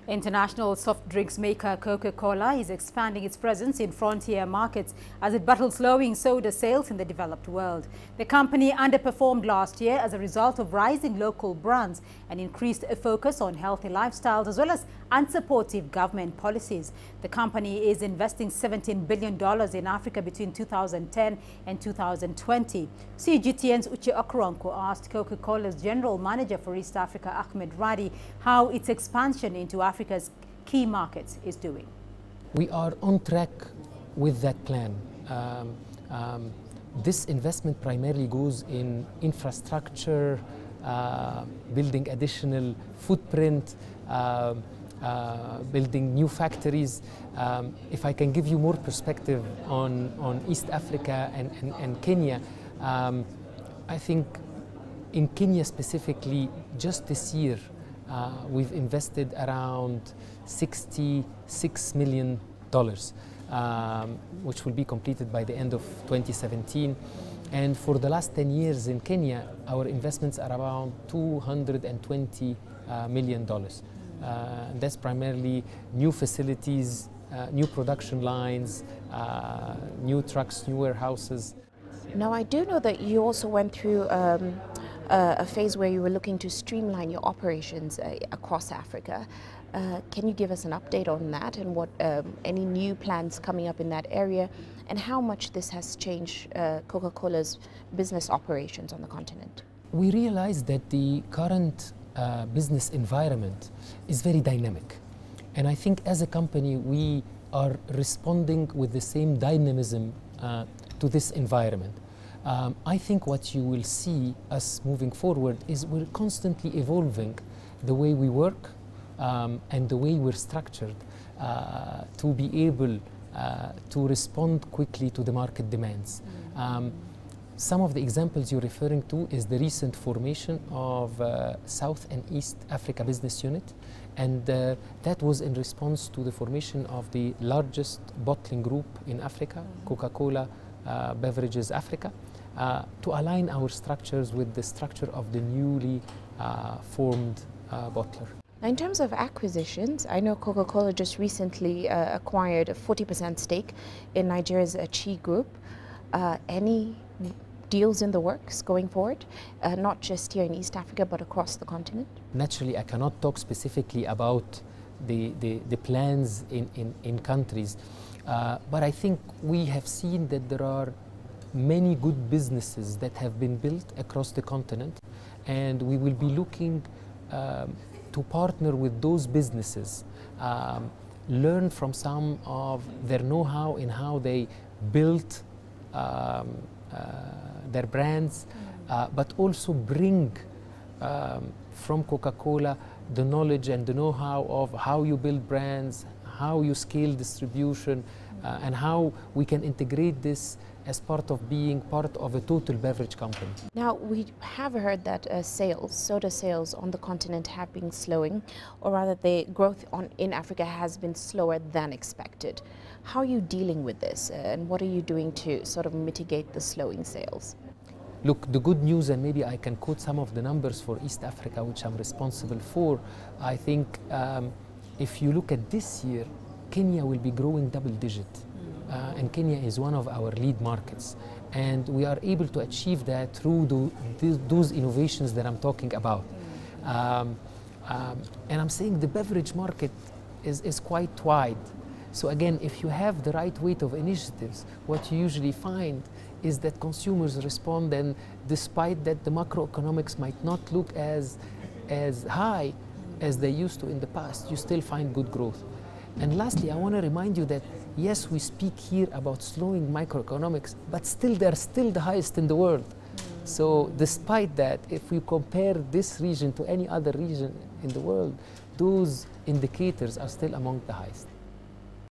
International soft drinks maker Coca Cola is expanding its presence in frontier markets as it battles slowing soda sales in the developed world. The company underperformed last year as a result of rising local brands and increased focus on healthy lifestyles as well as unsupportive government policies. The company is investing $17 billion in Africa between 2010 and 2020. CGTN's Uche Okoronkwo asked Coca Cola's General Manager for East Africa, Ahmed Rady, how its expansion into Africa's key markets is doing. We are on track with that plan. This investment primarily goes in infrastructure, building additional footprint, building new factories. If I can give you more perspective on East Africa and Kenya, I think in Kenya specifically, just this year, we've invested around $66 million, which will be completed by the end of 2017. And for the last 10 years in Kenya, our investments are around $220 million. That's primarily new facilities, new production lines, new trucks, new warehouses. Now, I do know that you also went through a phase where you were looking to streamline your operations across Africa. Can you give us an update on that and what any new plans coming up in that area and how much this has changed Coca-Cola's business operations on the continent? We realized that the current business environment is very dynamic. And I think as a company, we are responding with the same dynamism to this environment. I think what you will see us moving forward is we're constantly evolving the way we work and the way we're structured to be able to respond quickly to the market demands. Some of the examples you're referring to is the recent formation of South and East Africa Business Unit, and that was in response to the formation of the largest bottling group in Africa, Coca Cola Beverages Africa, to align our structures with the structure of the newly formed bottler. Now, in terms of acquisitions, I know Coca-Cola just recently acquired a 40% stake in Nigeria's Chi Group. Any deals in the works going forward, not just here in East Africa, but across the continent? Naturally, I cannot talk specifically about the plans in countries, but I think we have seen that there are many good businesses that have been built across the continent, and we will be looking to partner with those businesses, learn from some of their know-how in how they built their brands, but also bring from Coca-Cola the knowledge and the know-how of how you build brands, how you scale distribution, and how we can integrate this as part of being part of a total beverage company. Now, we have heard that soda sales on the continent have been slowing, or rather the growth in Africa has been slower than expected. How are you dealing with this, and what are you doing to sort of mitigate the slowing sales? Look, the good news, and maybe I can quote some of the numbers for East Africa, which I'm responsible for. I think if you look at this year, Kenya will be growing double-digit. And Kenya is one of our lead markets. And we are able to achieve that through those innovations that I'm talking about. And I'm saying the beverage market is quite wide. So again, if you have the right weight of initiatives, what you usually find is that consumers respond, and despite that the macroeconomics might not look as high as they used to in the past, you still find good growth. And lastly, I want to remind you that yes, we speak here about slowing microeconomics, but still they're still the highest in the world. So despite that, if we compare this region to any other region in the world, those indicators are still among the highest.